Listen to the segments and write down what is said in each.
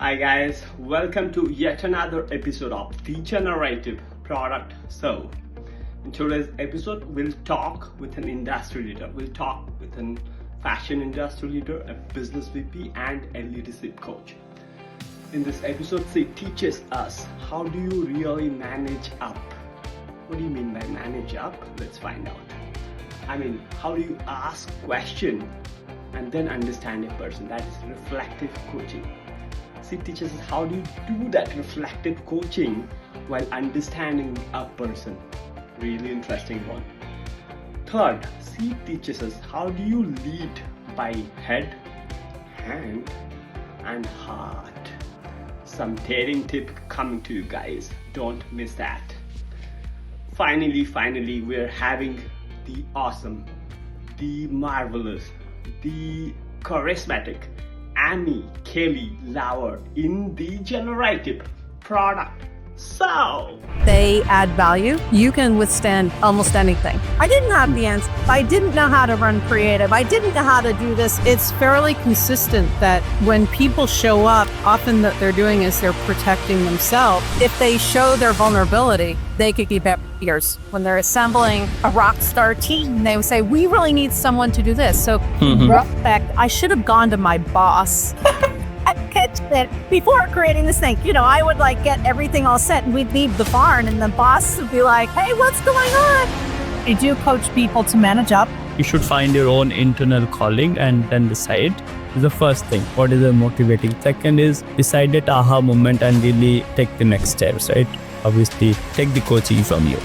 Hi guys, welcome to yet another episode of The Generative Product Show. In today's episode, we'll talk with an industry leader. We'll talk with a fashion industry leader, a business VP, and a leadership coach. In this episode, she teaches us how do you really manage up. What do you mean by manage up? Let's find out. How do you ask question and then understand a person? That is reflective coaching. She teaches us how do you do that reflective coaching while understanding a person. Really interesting one. Third, she teaches us how do you lead by head, hand, and heart. Some daring tip coming to you guys. Don't miss that. Finally, we're having the awesome, the marvelous, the charismatic Amy Kelly Lauer in the Generative Product Show. They add value. You can withstand almost anything. I didn't have the answer. I didn't know how to run creative. I didn't know how to do this. It's fairly consistent that when people show up, often what they're doing is they're protecting themselves. If they show their vulnerability, they could keep it years. When they're assembling a rock star team, they would say, we really need someone to do this. So, respect, I should have gone to my boss. Before creating this thing, I would get everything all set and we'd leave the barn and the boss would be like, hey, what's going on? I do coach people to manage up. You should find your own internal calling and then decide. The first thing, what is the motivating? Second is decide that aha moment and really take the next steps, right? Obviously, take the coaching from you.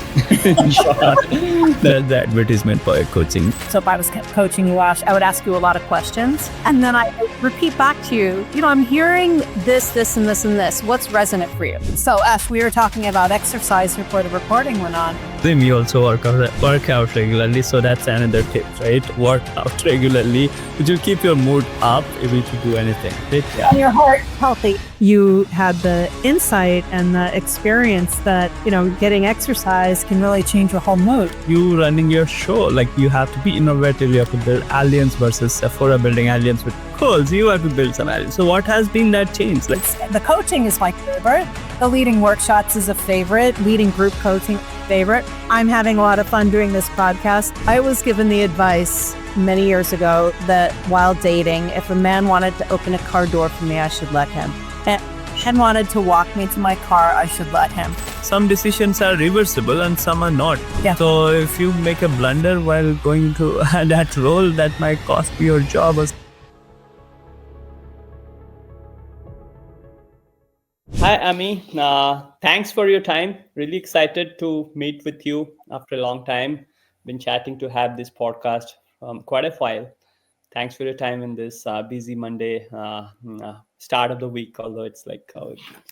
That's the advertisement for your coaching. So if I was coaching you, Ash, I would ask you a lot of questions. And then I would repeat back to you, I'm hearing this, and this, and this. What's resonant for you? So Ash, we were talking about exercise before the recording went on. Then we also work out regularly. So that's another tip, right? Work out regularly, which will keep your mood up if you do anything. Right? Yeah. And your heart healthy. You had the insight and the experience that, getting exercise can really change your whole mood. You running your show, you have to be innovative. You have to build aliens versus Sephora building aliens with coals. You have to build some aliens. So what has been that change? The coaching is my favorite. The leading workshops is a favorite. Leading group coaching, favorite. I'm having a lot of fun doing this podcast. I was given the advice many years ago that while dating, if a man wanted to open a car door for me, I should let him. And wanted to walk me to my car, I should let him. Some decisions are reversible and some are not. Yeah. So if you make a blunder while going to that role, that might cost you your job. Hi, Amy. Thanks for your time. Really excited to meet with you after a long time. Been chatting to have this podcast quite a while. Thanks for your time in this busy Monday start of the week, although it's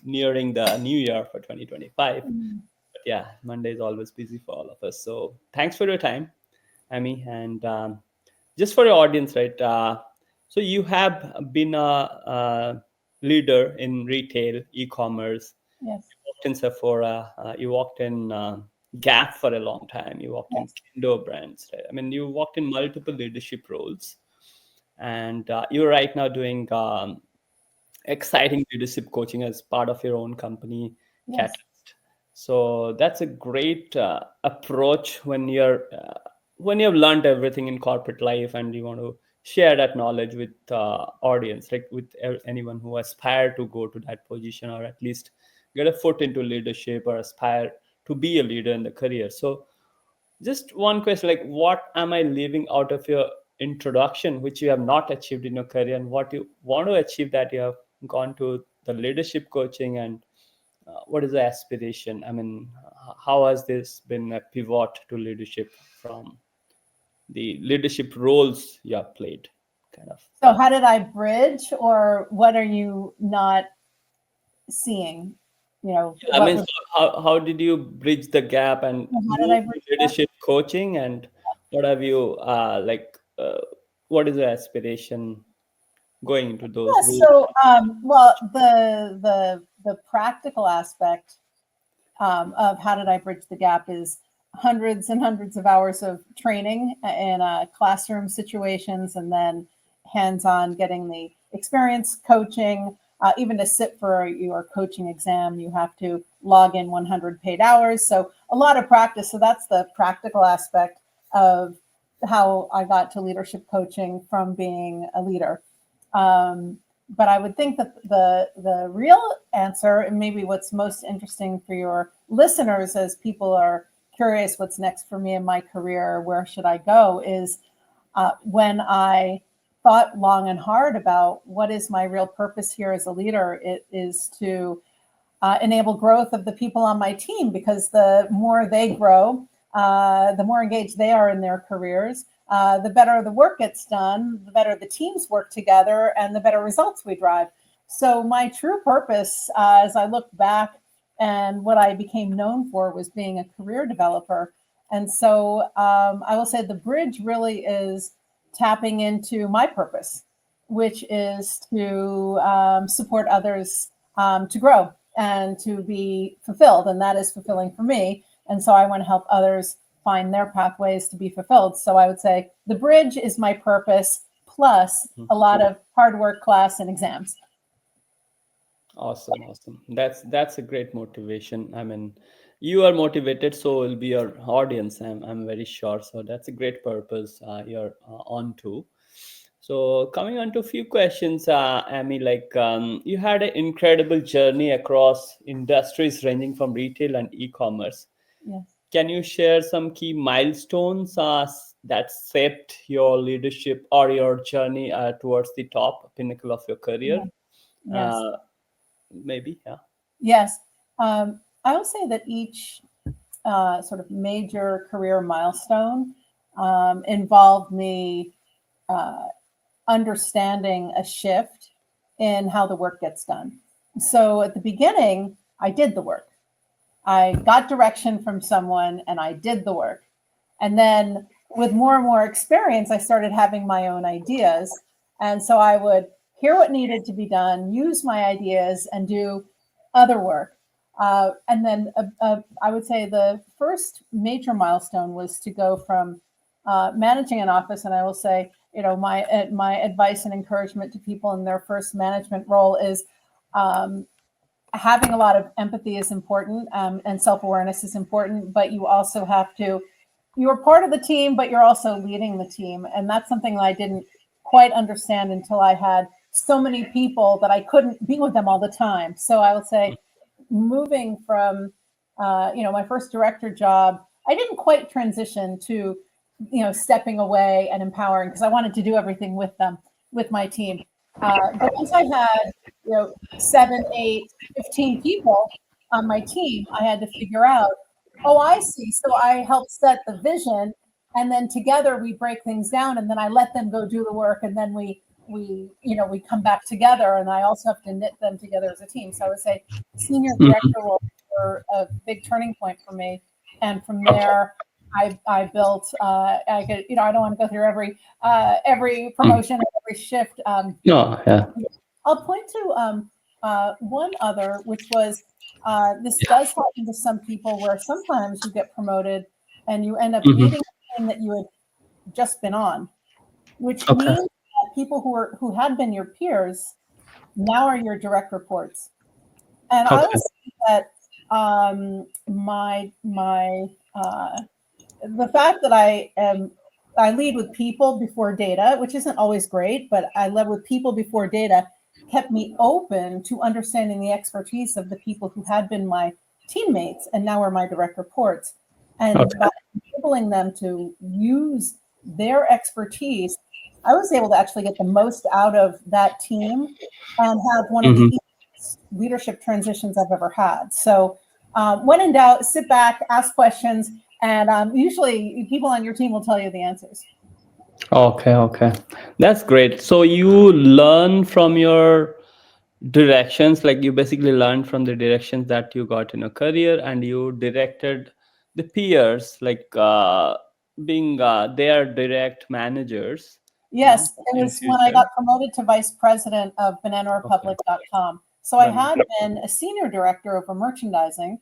nearing the new year for 2025. But yeah, Monday is always busy for all of us. So thanks for your time, Amy. And just for your audience, right? So you have been a leader in retail, e-commerce. Yes. You worked in Sephora. You worked in Gap for a long time. You worked in Kendo brands, right? You worked in multiple leadership roles. And you're right now doing exciting leadership coaching as part of your own company, Yes. Catalyst. So that's a great approach when you've learned everything in corporate life and you want to share that knowledge with audience, with anyone who aspire to go to that position or at least get a foot into leadership or aspire to be a leader in the career. So just one question, what am I leaving out of your introduction, which you have not achieved in your career, and what you want to achieve that you have gone to the leadership coaching, and what is the aspiration? How has this been a pivot to leadership from the leadership roles you have played, kind of? So how did I bridge, or what are you not seeing? How did you bridge the gap and leadership coaching, and what have you what is the aspiration going into those roles? So the practical aspect of how did I bridge the gap is hundreds and hundreds of hours of training in classroom situations, and then hands-on getting the experience coaching, Even to sit for your coaching exam, you have to log in 100 paid hours. So a lot of practice. So that's the practical aspect of how I got to leadership coaching from being a leader. But I would think that the real answer, and maybe what's most interesting for your listeners as people are curious what's next for me in my career, where should I go, is when I thought long and hard about what is my real purpose here as a leader, it is to enable growth of the people on my team, because the more they grow, the more engaged they are in their careers, the better the work gets done, the better the teams work together, and the better results we drive. So my true purpose, as I look back, and what I became known for was being a career developer. And so I will say the bridge really is tapping into my purpose, which is to support others to grow and to be fulfilled. And that is fulfilling for me. And so I want to help others find their pathways to be fulfilled. So I would say the bridge is my purpose, plus a lot of hard work, class, and exams. Awesome. That's a great motivation. I mean, you are motivated, so will be your audience. I'm very sure. So that's a great purpose you're on to. So coming on to a few questions, Amy, you had an incredible journey across industries ranging from retail and e-commerce. Yes. Can you share some key milestones that shaped your leadership or your journey towards the top pinnacle of your career? Yes. Maybe, yeah. Yes. I will say that each sort of major career milestone involved me understanding a shift in how the work gets done. So at the beginning, I did the work. I got direction from someone and I did the work. And then with more and more experience, I started having my own ideas. And so I would hear what needed to be done, use my ideas, and do other work. And then I would say the first major milestone was to go from managing an office. And I will say, my advice and encouragement to people in their first management role is having a lot of empathy is important, and self-awareness is important, but you also have to, you're part of the team, but you're also leading the team. And that's something that I didn't quite understand until I had so many people that I couldn't be with them all the time. So I would say moving from, my first director job, I didn't quite transition to, stepping away and empowering, because I wanted to do everything with them, with my team. But once I had, 7, 8, 15 people on my team, I had to figure out, oh, I see. So I helped set the vision, and then together we break things down, and then I let them go do the work, and then we come back together, and I also have to knit them together as a team. So I would say senior director roles were a big turning point for me. And from there, I built, I don't want to go through every promotion, every shift. I'll point to one other, which was, this does happen to some people, where sometimes you get promoted and you end up leading a team that you had just been on, which means that people who had been your peers now are your direct reports. And I will say that the fact that I lead with people before data, which isn't always great, but I led with people before data, kept me open to understanding the expertise of the people who had been my teammates and now are my direct reports. And by enabling them to use their expertise, I was able to actually get the most out of that team and have one of the easiest leadership transitions I've ever had. So when in doubt, sit back, ask questions, and usually people on your team will tell you the answers. Okay. That's great. So you learn from your directions, like you basically learned from the directions that you got in your career, and you directed the peers, like being their direct managers. Yes, it was when I got promoted to vice president of BananaRepublic.com. So I had been a senior director over merchandising,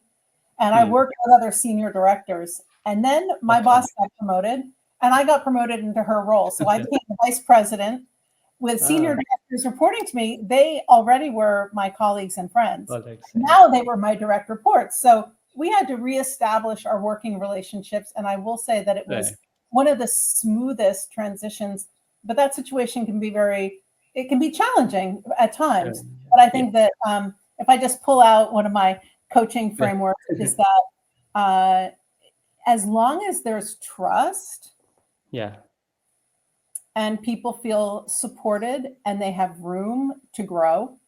and I worked with other senior directors. And then my boss got promoted, and I got promoted into her role. So I became the vice president, with senior directors reporting to me, they already were my colleagues and friends. Colleagues, Now they were my direct reports. So we had to reestablish our working relationships. And I will say that it was one of the smoothest transitions, but that situation can be it can be challenging at times. But I think that if I just pull out one of my coaching frameworks is that as long as there's trust, and people feel supported and they have room to grow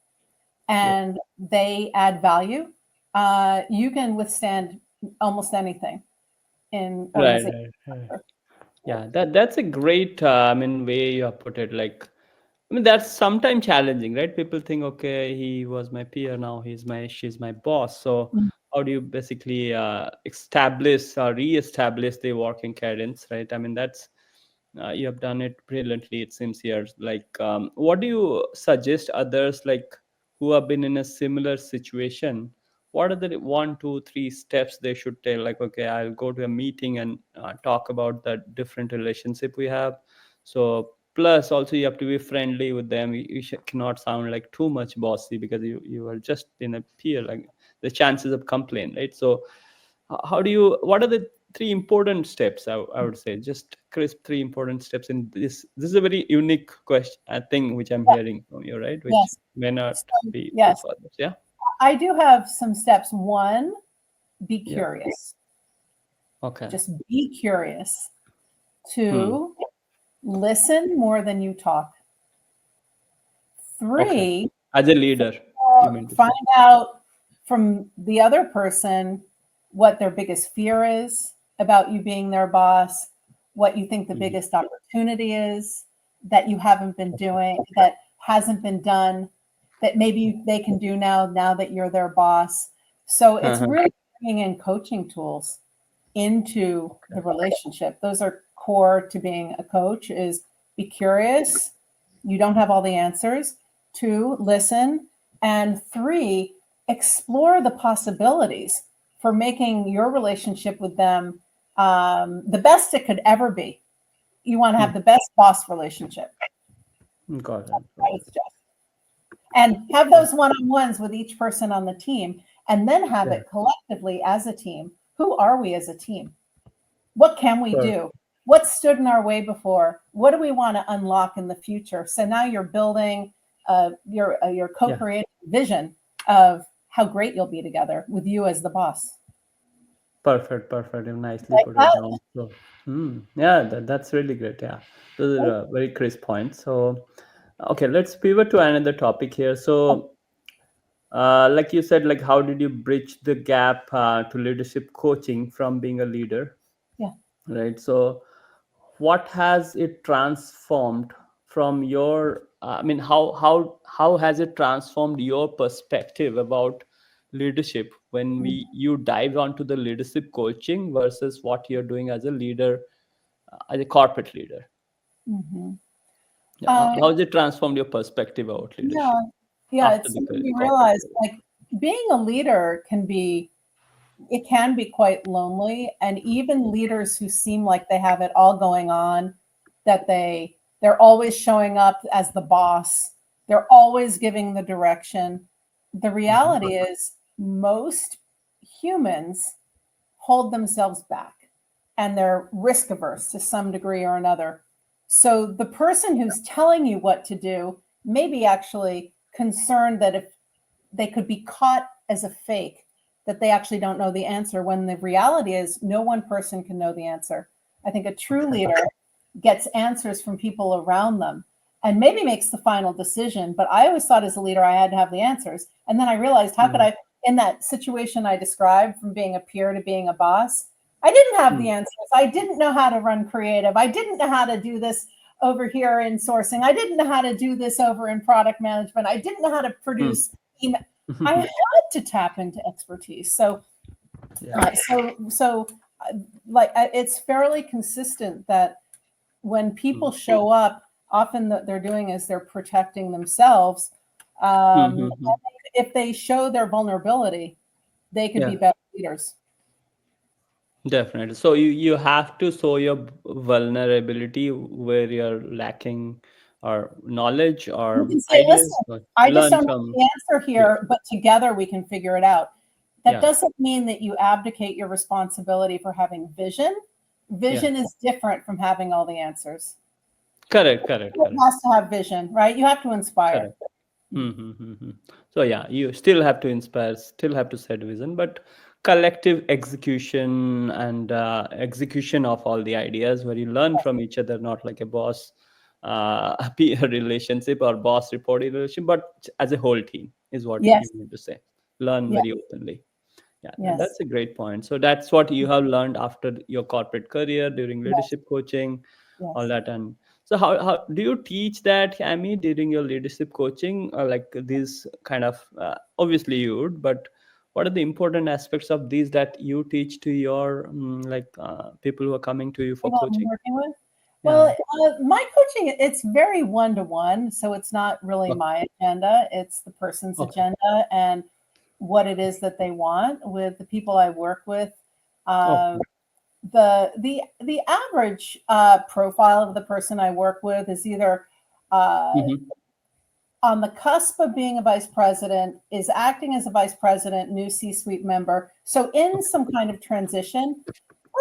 and they add value, you can withstand almost anything in organization. Yeah, that's a great way you have put it. Like, that's sometimes challenging, right? People think, okay, he was my peer, now she's my boss. So how do you basically establish or re-establish the working cadence, right? That's you have done it brilliantly, it seems here. Like, what do you suggest others, like, who have been in a similar situation? What are the 1, 2, 3 steps they should take? Like, okay, I'll go to a meeting and talk about the different relationship we have. So plus also you have to be friendly with them. You cannot sound like too much bossy, because you are just in a peer, like the chances of complaint, right? So what are the 3 important steps? I would say just crisp 3 important steps in this. This is a very unique question, I think, which I'm hearing from you, right? Which may not be true for others. Yeah, I do have some steps. 1, be curious. Okay. Just be curious. 2, listen more than you talk. 3, as a leader, find out from the other person what their biggest fear is about you being their boss, what you think the biggest opportunity is that you haven't been doing, that hasn't been done, that maybe they can do now that you're their boss. So it's really bringing in coaching tools into the relationship. Those are core to being a coach: is be curious. You don't have all the answers. 2, listen. And 3, explore the possibilities for making your relationship with them the best it could ever be. You want to have the best boss relationship. Got it. And have those one-on-ones with each person on the team, and then have it collectively as a team. Who are we as a team? What can we do? What stood in our way before? What do we want to unlock in the future? So now you're building your co-creating vision of how great you'll be together with you as the boss. Perfect. You nicely put it down. So, that's really great. Yeah, those are very crisp points. So, okay, let's pivot to another topic here. So, like you said, like, how did you bridge the gap to leadership coaching from being a leader? Yeah. Right. So, what has it transformed from your? How has it transformed your perspective about leadership when you dive onto the leadership coaching versus what you're doing as a leader, as a corporate leader? How has it transformed your perspective about leadership? It's you realize, like, being a leader can be quite lonely, and even leaders who seem like they have it all going on, that they're always showing up as the boss, they're always giving the direction. The reality is most humans hold themselves back, and they're risk averse to some degree or another. So the person who's telling you what to do may be actually concerned that if they could be caught as a fake, that they actually don't know the answer, when the reality is no one person can know the answer. I think a true leader gets answers from people around them and maybe makes the final decision. But I always thought as a leader, I had to have the answers. And then I realized, how could I, in that situation I described, from being a peer to being a boss, I didn't have the answers. I didn't know how to run creative. I didn't know how to do this over here in sourcing. I didn't know how to do this over in product management. I didn't know how to produce email. I had to tap into expertise. So it's fairly consistent that when people show up, often what they're doing is they're protecting themselves. And if they show their vulnerability, they could be better leaders. Definitely. So you have to show your vulnerability where you're lacking or knowledge You or can say, listen, ideas, or I just learn don't from know the answer here, but together we can figure it out. That yeah, doesn't mean that you abdicate your responsibility for having vision. yeah, Vision is different from having all the answers. correct, correct, It correct, has to have vision, right? You have to inspire. correct. Mm-hmm. So yeah, you still have to inspire, still have to set vision, but collective execution and execution of all the ideas where you learn from each other, not like a boss peer relationship or boss reporting relationship, but as a whole team is what Yes, you need to say. Learn yes, very openly. Yeah, yes, that's a great point. So that's what you have learned after your corporate career during yes, leadership coaching, all yes. that. And so how do you teach that, Amy, during your leadership coaching? Or like these kind of obviously you would, but what are the important aspects of these that you teach to your people who are coming to you for People I'm coaching? working with. Well, Yeah. my coaching, it's very one-to-one, so it's not really Okay. my agenda. It's the person's Okay. agenda and what it is that they want with the people I work with. Uh, Okay. the average profile of the person I work with is either uh, Mm-hmm. on the cusp of being a vice president, is acting as a vice president, new C-suite member, so in some kind of transition.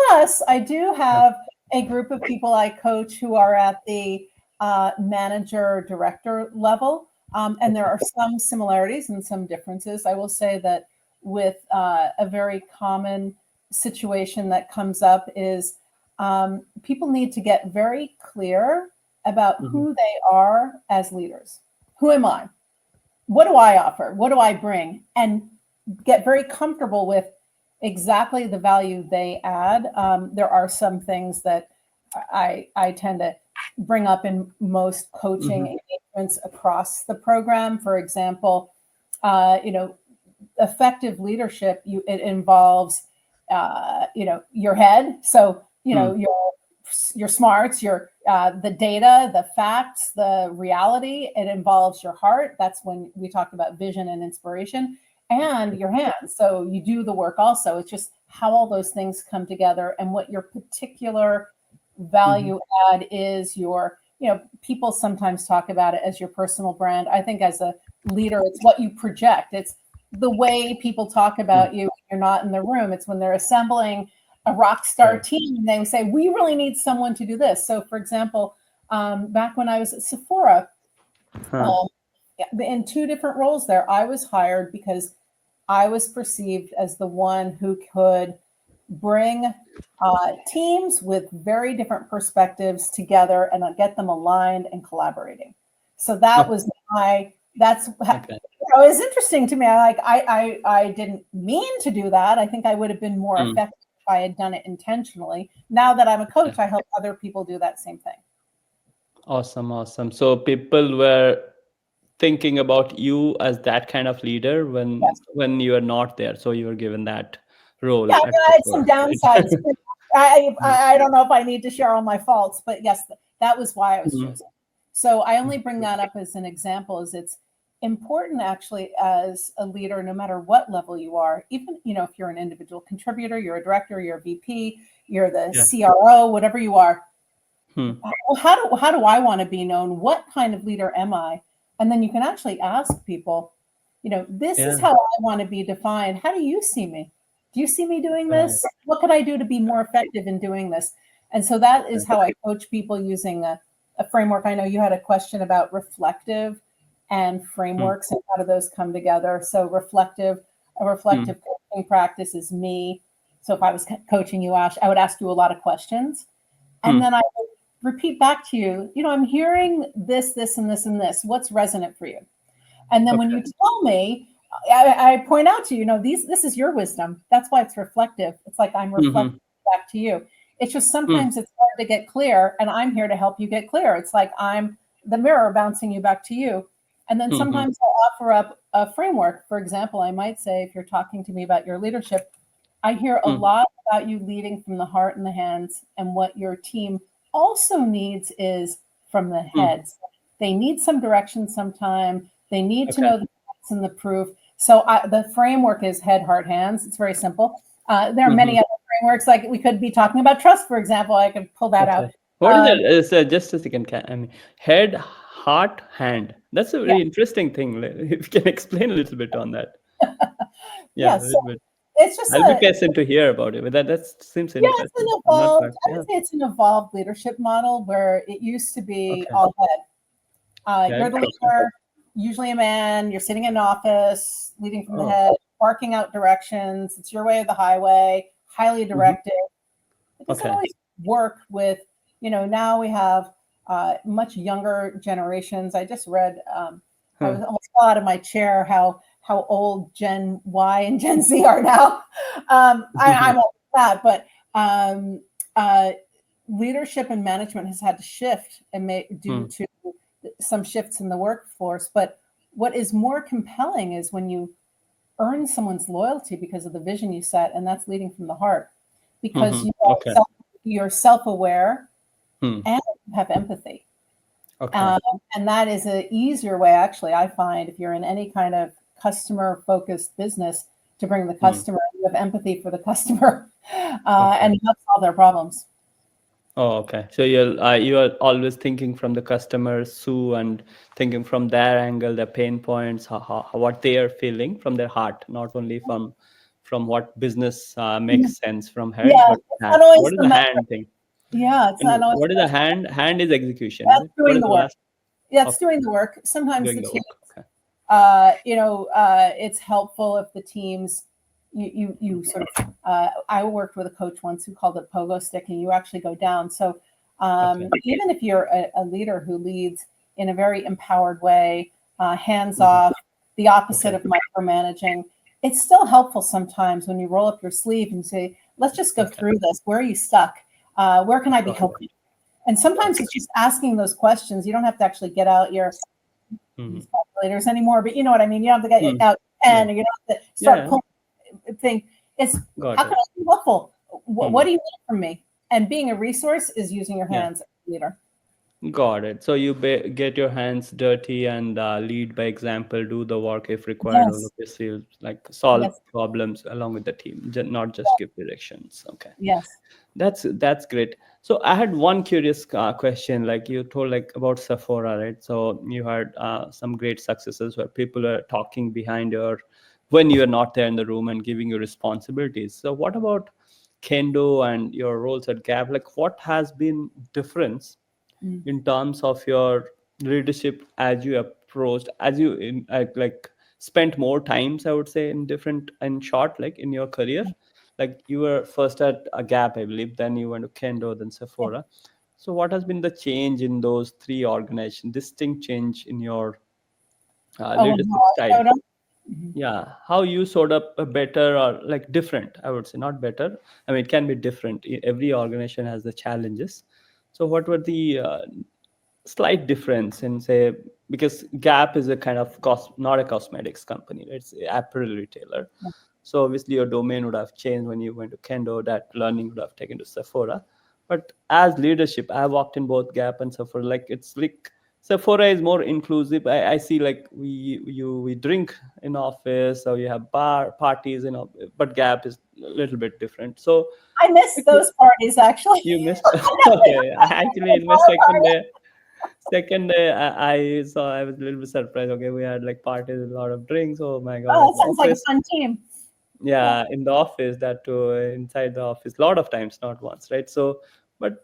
Plus, I do Yeah. have a group of people I coach who are at the manager director level. And there Okay. are some similarities and some differences. I will say that with a very common situation that comes up is people need to get very clear about Mm-hmm. who they are as leaders. Who am I? What do I offer? What do I bring? And get very comfortable with exactly the value they add. There are some things that I tend to bring up in most coaching Mm-hmm. engagements across the program. For example, you know, effective leadership, it involves your head. So Mm. your smarts, your the data, the facts, the reality. It involves your heart. That's when we talked about vision and inspiration, and your hands. So you do the work also. It's just how all those things come together and what your particular Mm-hmm. value add is. People sometimes talk about it as your personal brand. I think as a leader, it's what you project. It's the way people talk Mm. about you when you're not in the room. It's when they're assembling a rock star Right. team, they say, we really need someone to do this. So, for example, back when I was at Sephora, Huh. um, in two different roles there, I was hired because I was perceived as the one who could bring teams with very different perspectives together and get them aligned and collaborating. So that Oh, was that's okay. it was interesting to me. I didn't mean to do that. I think I would have been more Mm. effective if I had done it intentionally. Now that I'm a Yeah. coach, I help other people do that same thing. Awesome, awesome. So people were thinking about you as that kind of leader Yes. when you are not there. So you were given that role Yeah, I at mean, I had some Sephora, downsides. right? I don't know if I need to share all my faults, but yes, that was why I was Mhm. chosen. So I only bring that up as an example, as it's important actually as a leader, no matter what level you are, even if you're an individual contributor, you're a director, you're a VP, you're the Yeah. CRO, whatever you are. Hmm. Well, how do I want to be known? What kind of leader am I? And then you can actually ask people, this is Yeah. how I want to be defined. How do you see me? Do you see me doing Right. this? What could I do to be more effective in doing this? And so that is Right. how I coach people using a framework. I know you had a question about reflective and Hmm. frameworks and how do those come together. So a Hmm. reflective coaching practice is me. So if I was coaching you, Ash, I would ask you a lot of questions. And Hmm. then I would repeat back to you, I'm hearing this, this, and this, and this. What's resonant for you? And then when Okay. you tell me, I point out to you, this is your wisdom. That's why it's reflective. It's like I'm Mm-hmm. reflecting back to you. It's just Hmm. sometimes it's hard to get clear, and I'm here to help you get clear. It's like I'm the mirror bouncing you back to you. And then Mm-hmm. sometimes I'll offer up a framework. For example, I might say, if you're talking to me about your leadership, I hear a Hmm. lot about you leading from the heart and the hands, and what your team also needs is from the Hmm. heads. They need some direction sometime. They need to Okay. know the facts and the proof. So the framework is head, heart, hands. It's very simple. There are Mm-hmm. many other frameworks, like we could be talking about trust, for example. I could pull that out. Okay. What is Uh, it? Just a second. I mean, head, Heart, hand. That's a Yeah. very interesting thing. If you can explain a little bit on that. Yeah, Yeah, a so little bit. it's just I'll be patient to hear about it, but that seems yeah, it's an interesting. I'm not evolved, quite, I yeah. would say it's an evolved leadership model where it used to be Okay. all head. Right. You're the Okay. leader, usually a man, you're sitting in an office, leading from the Oh. head, barking out directions. It's your way of the highway, highly directed. It doesn't Okay. always work with, now we have much younger generations. I just read, I was almost fell out of my chair how old Gen Y and Gen Z are now. I'm old that, but leadership and management has had to shift and due to some shifts in the workforce. But what is more compelling is when you earn someone's loyalty because of the vision you set, and that's leading from the heart, because Okay. you're self-aware Hmm. and you have empathy. Okay. And that is an easier way, actually, I find, if you're in any kind of customer-focused business, to bring the customer. You have empathy for the customer, and help solve their problems. Oh, okay. So you are always thinking from the customer, Sue, and thinking from their angle, their pain points, what they are feeling from their heart, not only from what business makes sense from head, Yeah, but it's hand. not always What is the the metric. hand thing? Yeah, it's not And always what is the the metric. hand? Hand is execution, is That's it? What doing is the the work. last? Yeah, it's Okay, doing the work. Sometimes doing the the team, work. Okay. it's helpful if the teams, you sort of, I worked with a coach once who called it pogo stick, and you actually go down. So even if you're a leader who leads in a very empowered way, hands off, the opposite of micromanaging, it's still helpful sometimes when you roll up your sleeve and say, let's just go through this. Where are you stuck? Where can I be helping? And sometimes it's just asking those questions. You don't have to actually get out your calculators anymore, but you know what I mean? You don't have to get out pen, or you don't have to start pulling thing. It's Got how it. can I be helpful? What do you need from me? And being a resource is using your hands as a leader. Got it. So you get your hands dirty and lead by example, do the work if required, or Yes. obviously like solve Yes. problems along with the team, not just give directions. Okay. Yes. That's great. So I had one curious question. Like you told like about Sephora, right? So you had some great successes where people are talking behind when you are not there in the room and giving you responsibilities. So what about Kendo and your roles at Gap? Like what has been difference in terms of your leadership as you approached, as you like spent more times, I would say, in short, like in your career? Like you were first at a Gap, I believe, then you went to Kendo, then Sephora. So what has been the change in those three organizations, distinct change in your leadership style? Yeah, how you sort of a better or like different, I would say, not better. I mean, it can be different. Every organization has the challenges. So what were the slight difference in, say, because Gap is a kind of not a cosmetics company, it's an apparel retailer. So obviously your domain would have changed when you went to Kendo, that learning would have taken to Sephora. But as leadership, I walked in both Gap and Sephora. Like it's like Sephora is more inclusive. I see like we drink in office, or you have bar parties, but Gap is a little bit different. So I missed those parties, actually. you missed. Okay, I actually in my second day I saw, I was a little bit surprised. Okay, we had like parties, a lot of drinks. Oh my god, Oh, at that the sounds like a office. fun team. Yeah, in the office, that too, inside the office, a lot of times, not once, right? So but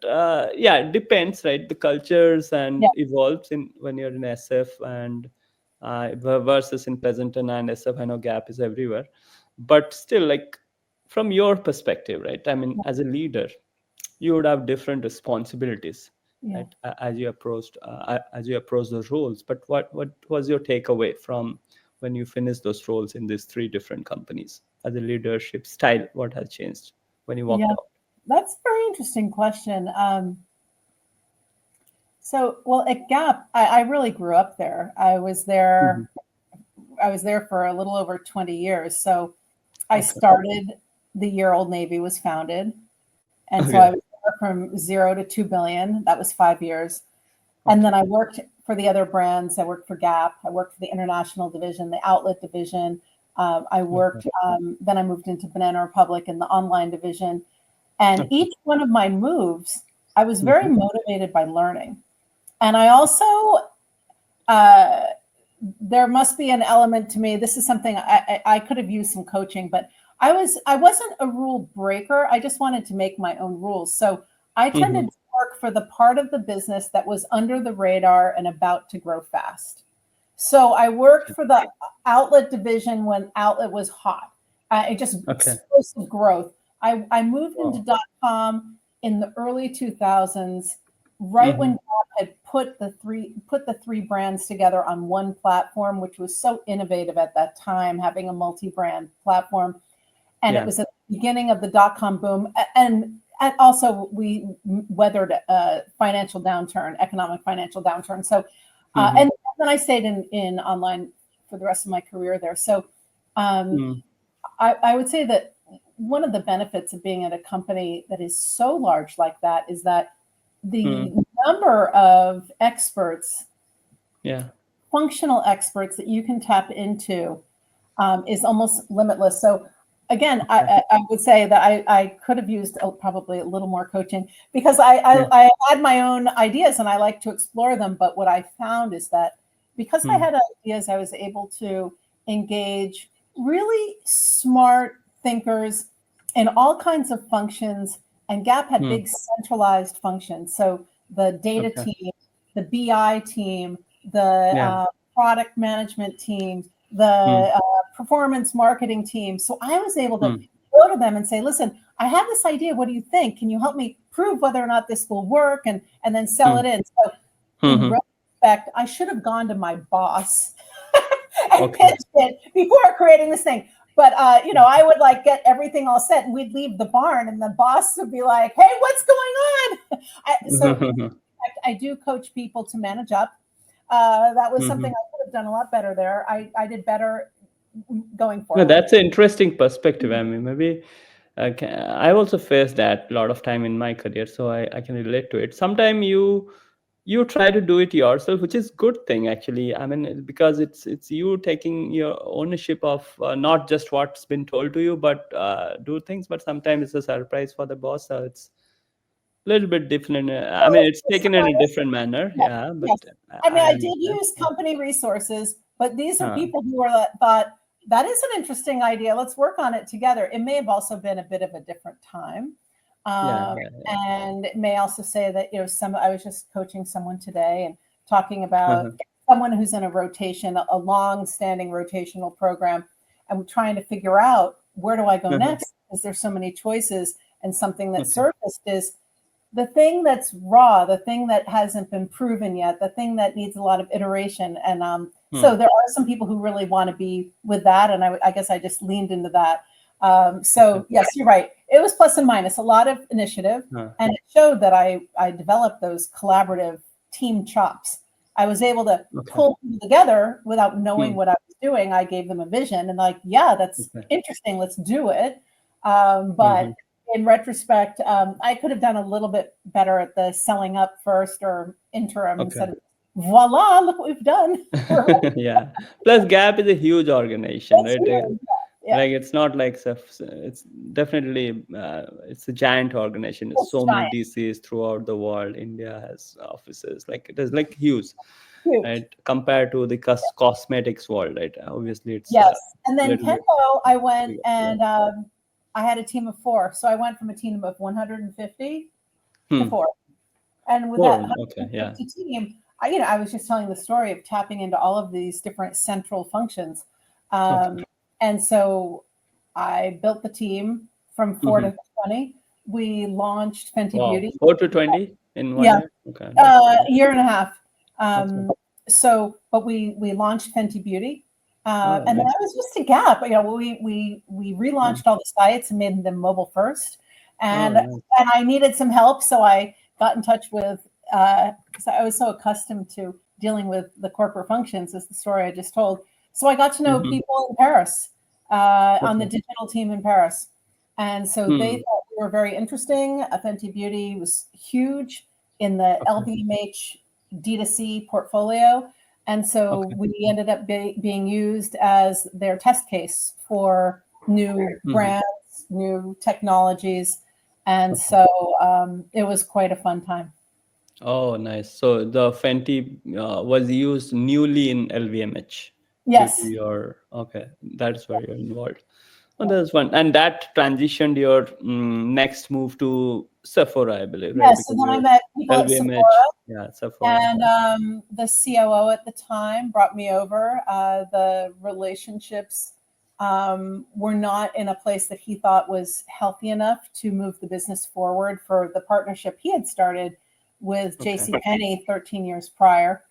yeah, it depends, right? The cultures and Yeah. evolves in when you're in SF and versus in Pleasanton and SF. I know Gap is everywhere, but still, like from your perspective, right? I mean, as a leader, you would have different responsibilities, Yeah. right? As you approach those roles. But what was your takeaway from when you finished those roles in these three different companies as a leadership style? What has changed when you walked Yeah. out? That's a very interesting question. Well, at Gap, I really grew up there. I was there for a little over 20 years. So I started the year Old Navy was founded. And so I was there from 0 to 2 billion. That was 5 years. And then I worked for the other brands. I worked for Gap. I worked for the international division, the outlet division. I worked, then I moved into Banana Republic in the online division. And each one of my moves, I was very motivated by learning. And I also there must be an element to me. This is something I could have used some coaching, but I wasn't a rule breaker. I just wanted to make my own rules. So I tended to work for the part of the business that was under the radar and about to grow fast. So I worked for the outlet division when outlet was hot. It just explosive growth. I moved into .com in the early 2000s, right when Gap had put the three brands together on one platform, which was so innovative at that time, having a multi-brand platform. And it was at the beginning of the .com boom. And also we weathered a financial downturn, economic financial downturn. So, and then I stayed in online for the rest of my career there. So I would say that one of the benefits of being at a company that is so large like that is that the number of experts, functional experts that you can tap into is almost limitless. So again, I would say that I could have used probably a little more coaching because I had my own ideas and I like to explore them. But what I found is that because I had ideas, I was able to engage really smart thinkers in all kinds of functions. And Gap had big centralized functions. So the data team, the BI team, the product management team, the performance marketing team. So I was able to go to them and say, listen, I have this idea. What do you think? Can you help me prove whether or not this will work? And then sell it in. So in retrospect, I should have gone to my boss and pitched it before creating this thing. But, I would like get everything all set and we'd leave the barn and the boss would be like, hey, what's going on? I do coach people to manage up. That was something I could have done a lot better there. I did better going forward. No, that's an interesting perspective. I mean, maybe I also faced that a lot of time in my career, so I can relate to it. Sometimes you try to do it yourself, which is good thing actually. I mean, because it's you taking your ownership of not just what's been told to you, but do things. But sometimes it's a surprise for the boss, so it's a little bit different. I mean, it's taken in a different manner. Yeah, but I mean, I did use company resources, but these are people who thought that is an interesting idea. Let's work on it together. It may have also been a bit of a different time. And it may also say that, I was just coaching someone today and talking about someone who's in a rotation, a long-standing rotational program, and trying to figure out where do I go next? Because there's so many choices, and something that surfaced is the thing that's raw, the thing that hasn't been proven yet, the thing that needs a lot of iteration. And so there are some people who really want to be with that, and I guess I just leaned into that. So yes, you're right. It was plus and minus, a lot of initiative, and it showed that I developed those collaborative team chops. I was able to pull people together without knowing what I was doing. I gave them a vision and like, yeah, that's interesting. Let's do it. But in retrospect, I could have done a little bit better at the selling up first or interim instead of voila, look what we've done. Yeah. Plus Gap is a huge organization, right? Huge. Yeah. Like it's not like it's definitely it's a giant organization. It's so many DCs throughout the world. India has offices, like it is like huge. Right, compared to the cosmetics world, right? Obviously, it's And then Kenpo, I went and I had a team of 4, so I went from a team of 150 to 4, and with that 150 team, I was just telling the story of tapping into all of these different central functions. And so I built the team from 4 to 20. We launched Fenty Beauty. 4 to 20 in 1 year? Okay. Year and a half. But we launched Fenty Beauty. And then I was just a Gap. We relaunched all the sites and made them mobile first. And I needed some help. So I got in touch with, because I was so accustomed to dealing with the corporate functions, as the story I just told. So I got to know people in Paris, on the digital team in Paris. And so they thought we were very interesting. Fenty Beauty was huge in the LVMH D2C portfolio. And so we ended up being used as their test case for new brands, new technologies. And so it was quite a fun time. Oh, nice. So the Fenty was used newly in LVMH due to Yes. your, okay, that's where you're involved. Oh, Yeah. that's one. And that transitioned your next move to Sephora, I believe, right? Yes. So Because then I you're met people at LVMH. Sephora, Yeah, Sephora. and the COO at the time brought me over. The relationships were not in a place that he thought was healthy enough to move the business forward for the partnership he had started with Okay. JCPenney 13 years prior.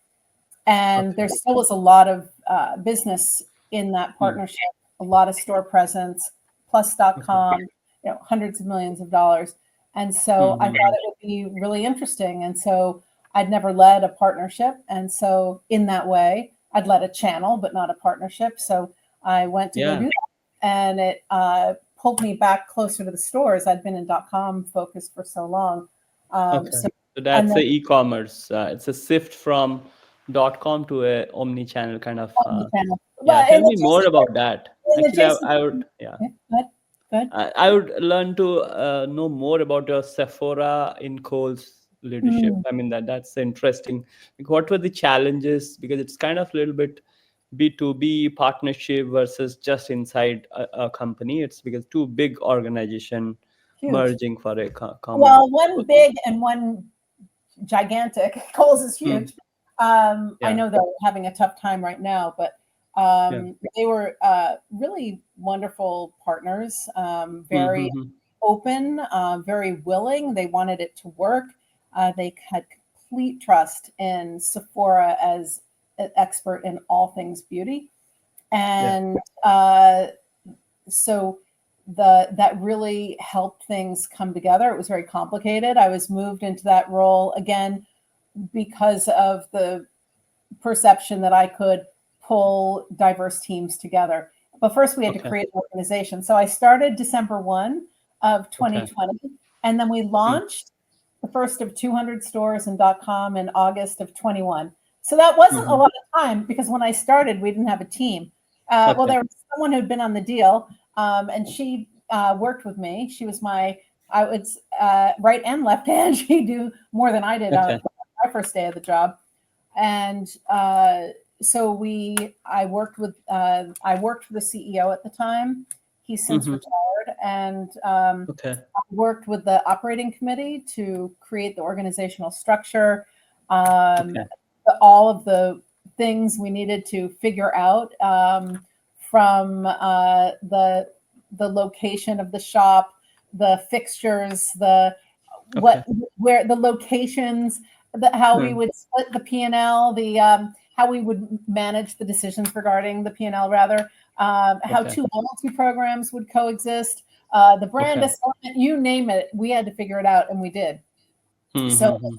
And there Okay. still was a lot of business in that Hmm. partnership, a lot of store presence, Okay. plus.com, hundreds of millions of dollars. And so I thought Mm-hmm. it would be really interesting. And so I'd never led a partnership. And so in that way, I'd led a channel, but not a partnership. So I went to go Yeah. do that. And it pulled me back closer to the stores. I'd been in .com focus for so long. Okay. So, So and that's then the e-commerce. It's a shift from .com to a omni-channel kind of. on the channel. Yeah. But Tell me more about that. in the Actually, JC, I would. Yeah. good, good. I would learn to know more about your Sephora in Kohl's leadership. Mm, I mean that's interesting. Like, what were the challenges? Because it's kind of a little bit B2B partnership versus just inside a company. It's because two big organization huge. merging for a common Well, one purpose. big and one gigantic. Kohl's is Hmm. huge. I Yeah. know they're having a tough time right now, but Yeah. they were really wonderful partners, very Mm-hmm. open, very willing. They wanted it to work. They had complete trust in Sephora as an expert in all things beauty. Yeah. And so that really helped things come together. It was very complicated. I was moved into that role again because of the perception that I could pull diverse teams together. But first, we had to Okay. create an organization. So I started December 1 of Okay. 2020, and then we Hmm. launched the first of 200 stores in .com in August of 21. So that wasn't a Mm-hmm. lot of time because when I started, we didn't have a team. Well, Okay. there was someone who'd been on the deal, and she worked with me. She was I would right and left hand. She'd do more than I did on Okay. my first day of the job, and so I worked for the CEO at the time. He's since Mm-hmm. retired, and Okay. worked with the operating committee to create the organizational structure, Okay. all of the things we needed to figure out, from the location of the shop, the fixtures, the Okay. what where the locations, how we Hmm. would split the P&L, the how we would manage the decisions regarding the P&L rather, how Okay. two loyalty programs would coexist, the brand Okay. assortment, you name it, we had to figure it out, and we did. So it Mm-hmm. was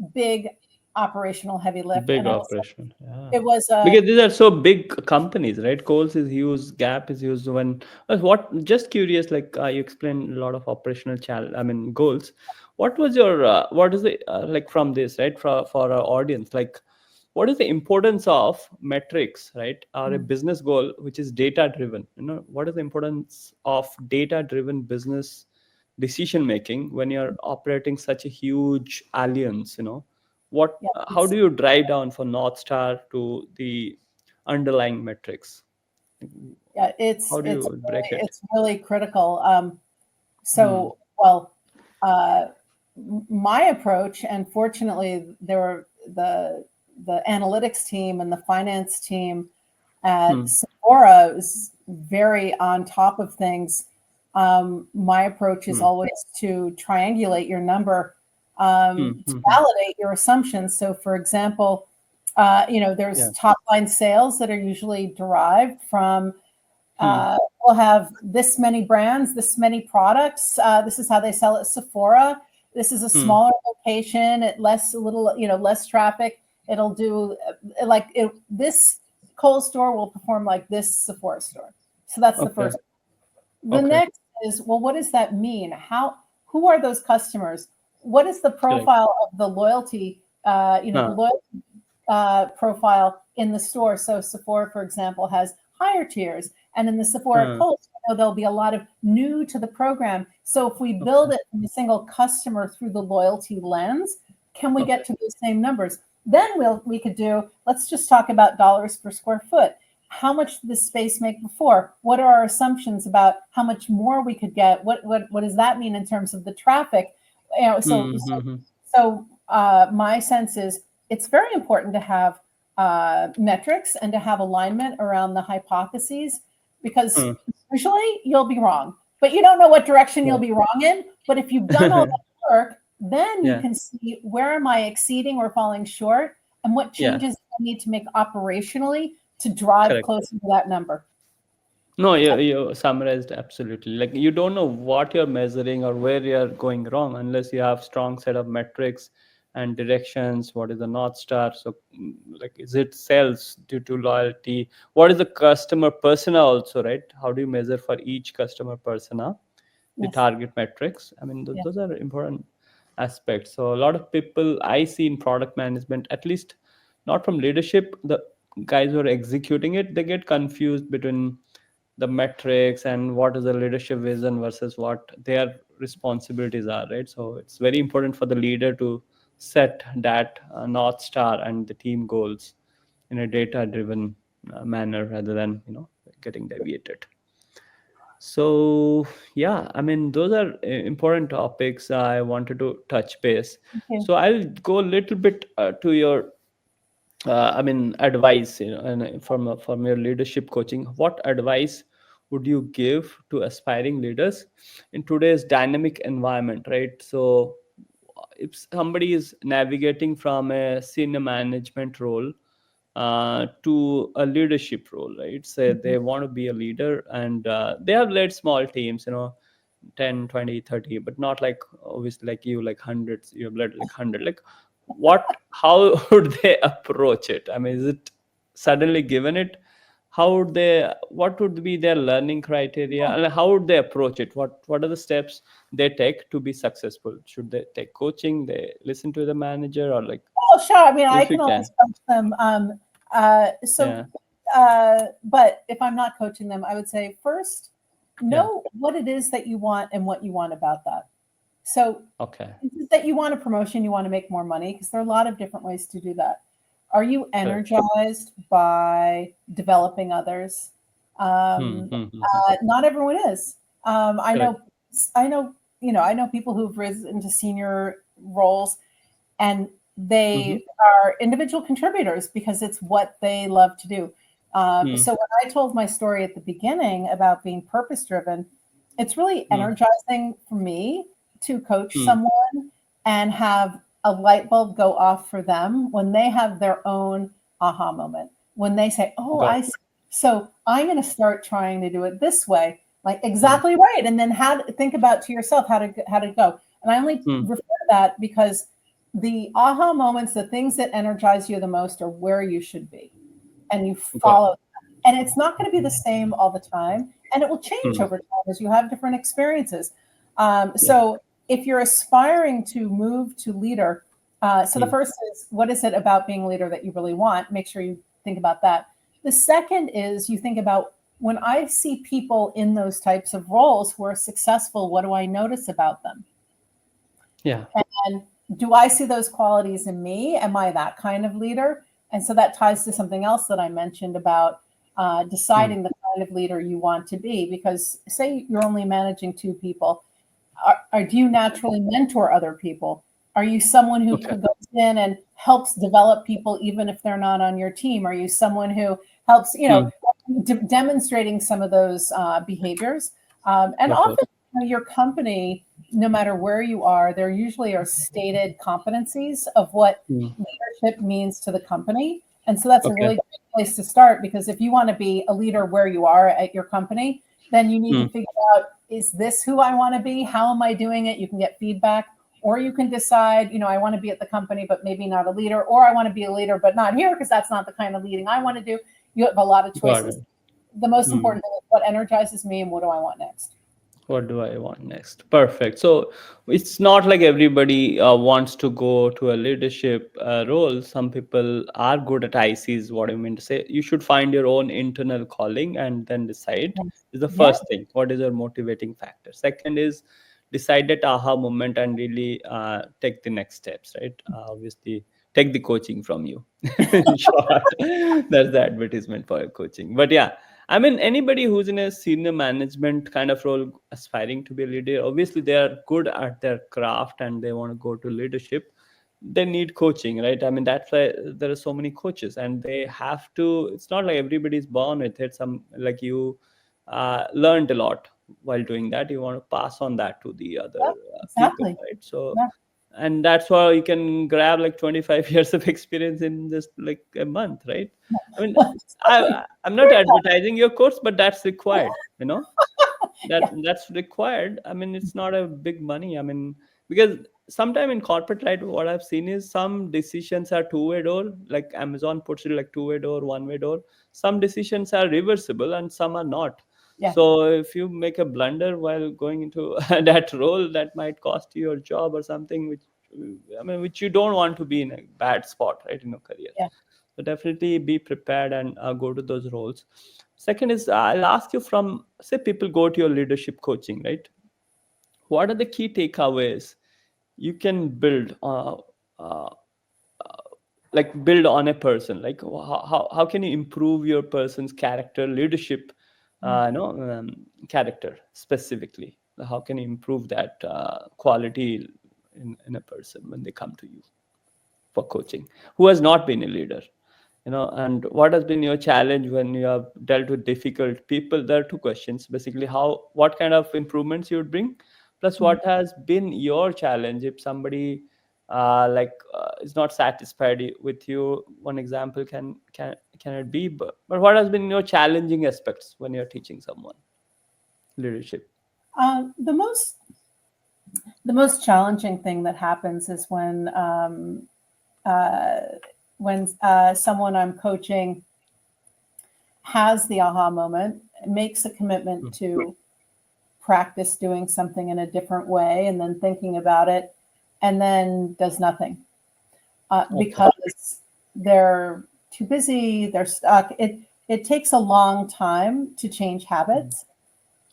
a big operational heavy lift, Big and also operation. Yeah. it was a Because these are so big companies, right? Kohl's is huge, Gap is huge. When what? Just curious, like you explained a lot of operational goals. What was your what is it like from this, right? For our audience, like what is the importance of metrics, right? Or a business goal which is data driven. What is the importance of data driven business decision making when you're operating such a huge alliance? What yeah, how do you drive down for North Star to the underlying metrics? yeah, How do you break it? it's really critical. Hmm. So, well, uh, my approach, and fortunately, there were the analytics team and the finance team at Hmm. Sephora is very on top of things. My approach is Hmm. always to triangulate your number, Hmm. to Hmm. Hmm. validate your assumptions. So, for example, there's Yeah. top line sales that are usually derived from Hmm. we'll have this many brands, this many products. This is how they sell at Sephora. This is a Hmm. smaller location, less traffic. It'll do this Kohl's store will perform like this Sephora store. So that's the Okay. first. The Okay. next is, well, what does that mean? Who are those customers? What is the Correct. profile of the loyalty? The Huh. loyalty profile in the store. So Sephora, for example, has higher tiers, and in the Sephora Huh. Kohl's, there'll be a lot of new to the program. So if we build Okay. it from a single customer through the loyalty lens, Can we Okay. get to those same numbers? Then we could do, let's just talk about dollars per square foot. How much did this space make before? What are our assumptions about how much more we could get? What does that mean in terms of the traffic? You know, Mm-hmm. my sense is it's very important to have metrics and to have alignment around the hypotheses, because Mm. usually you'll be wrong, but you don't know what direction you'll Yeah. be wrong in. But if you've done all that work, then you Yeah. can see, where am I exceeding or falling short, and what Yeah. changes do I need to make operationally to drive Correct. closer to that number. No, you summarized absolutely. Like you don't know what you're measuring or where you're going wrong unless you have strong set of metrics and directions. What is the North Star? So, like, is it sales due to loyalty? What is the customer persona also, right? How do you measure for each customer persona the Yes. target metrics? I mean, Yeah. those are important aspects. So, a lot of people I see in product management, at least not from leadership, the guys who are executing it, they get confused between the metrics and what is the leadership vision versus what their responsibilities are, right? So it's very important for the leader to set that north star and the team goals in a data driven manner rather than getting deviated. So yeah, I mean, those are important topics I wanted to touch base. Thank you. So I'll go a little bit to your I mean, advice, and from your leadership coaching, what advice would you give to aspiring leaders in today's dynamic environment, right? So, if somebody is navigating from a senior management role to a leadership role, right? Say they want to be a leader and they have led small teams, 10, 20, 30, but not like obviously like you, like hundreds, you have led like 100. Like how would they approach it? I mean, is it suddenly given it? How would they, what would be their learning criteria, and how would they approach it? What are the steps they take to be successful? Should they take coaching, they listen to the manager, or like, Oh, sure. I mean, I if can you always can? coach them. Yeah. But if I'm not coaching them, I would say first, Yeah. know what it is that you want and what you want about that. So, Okay. is it that you want a promotion, you want to make more money? Because there are a lot of different ways to do that. Are you Correct. energized by developing others? Not everyone is. I Correct. know, I know, I know people who've risen to senior roles, and Mm-hmm. they are individual contributors because it's what they love to do. Mm, So when I told my story at the beginning about being purpose driven, it's really mm, energizing for me to coach mm. someone and have a light bulb go off for them when they have their own aha moment. When they say, "Oh, Got I see. So I'm going to start trying to do it this way." Like, mm, exactly right. And then think about to yourself how to go. And I only mm. refer to that because the aha moments, the things that energize you the most, are where you should be, and you Got follow that. And it's not going to be the same all the time, and it will change mm. over time as you have different experiences. Yeah. So if you're aspiring to move to leader, so the Mm, first is, what is it about being a leader that you really want? Make sure you think about that. The second is, you think about, when I see people in those types of roles who are successful, what do I notice about them? yeah. And do I see those qualities in me? Am I that kind of leader? And so that ties to something else that I mentioned about Mm, deciding the kind of leader you want to be. Because say you're only managing 2 people, do you naturally mentor other people? Are you someone who okay. goes in and helps develop people even if they're not on your team? Are you someone who helps, Mm, demonstrating some of those behaviors? And got often, it. your company, no matter where you are, there usually are stated competencies of what Mm, leadership means to the company. And so that's a okay. really great place to start, because if you want to be a leader where you are at your company, then you need to Mm, figure out, is this who I want to be? How am I doing it? You can get feedback, or you can decide, I want to be at the company, but maybe not a leader, or I want to be a leader, but not here because that's not the kind of leading I want to do. You have a lot of got choices. it. The most Mm. important thing is, what energizes me and what do I want next? What do I want next? Perfect. So it's not like everybody wants to go to a leadership role. Some people are good at ICs. What I mean to say, you should find your own internal calling and then decide. Is the Yeah. first thing. What is your motivating factor? Second is decide that aha moment and really take the next steps, right? Obviously, take the coaching from you. In short, that's the advertisement for coaching. But yeah, I mean, anybody who's in a senior management kind of role, aspiring to be a leader, obviously they are good at their craft and they want to go to leadership. They need coaching, right? I mean, that's why there are so many coaches, and they have to. It's not like everybody's born with it. Some, like you, learned a lot while doing that. You want to pass on that to the other Yep, people, exactly. right? So, Yeah. and that's why you can grab like 25 years of experience in just like a month, right? I mean, Exactly. I'm not advertising your course, but that's required, you know. Yeah. That's required. I mean, it's not a big money. I mean, because sometime in corporate life, what I've seen is some decisions are two-way door, like Amazon puts it like two-way door, one-way door. Some decisions are reversible and some are not. Yeah. So if you make a blunder while going into that role, that might cost you your job or something, which, I mean, which you don't want to be in a bad spot, right, in your career. Yeah. So definitely be prepared and go to those roles. Second is, I'll ask you, from say people go to your leadership coaching, right? What are the key takeaways you can build, uh, like build on a person? Like how can you improve your person's character, leadership, no, character specifically? How can you improve that quality in a person when they come to you for coaching, who has not been a leader? And what has been your challenge when you have dealt with difficult people? There are two questions basically: what kind of improvements you would bring, plus Mhm. what has been your challenge if somebody is not satisfied with you. One example can it be, but what has been your challenging aspects when you're teaching someone leadership? Um, the most the most challenging thing that happens is uh, when someone I'm coaching has the aha moment, makes a commitment to practice doing something in a different way, and then thinking about it, and then does nothing Okay. because they're too busy, they're stuck. It takes a long time to change habits,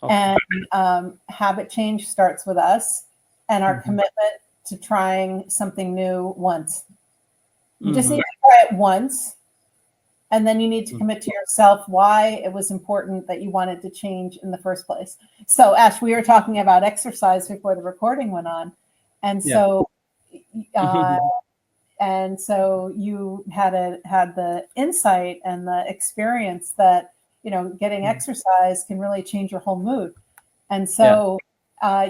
Okay. and habit change starts with us and our Mhm. commitment to trying something new once. You just need Mhm. to try it once, and then you need to commit to yourself why it was important that you wanted to change in the first place. So, Ash, we were talking about exercise before the recording went on, and Yeah. so uh, you had the insight and the experience that getting exercise can really change your whole mood. And Yeah. so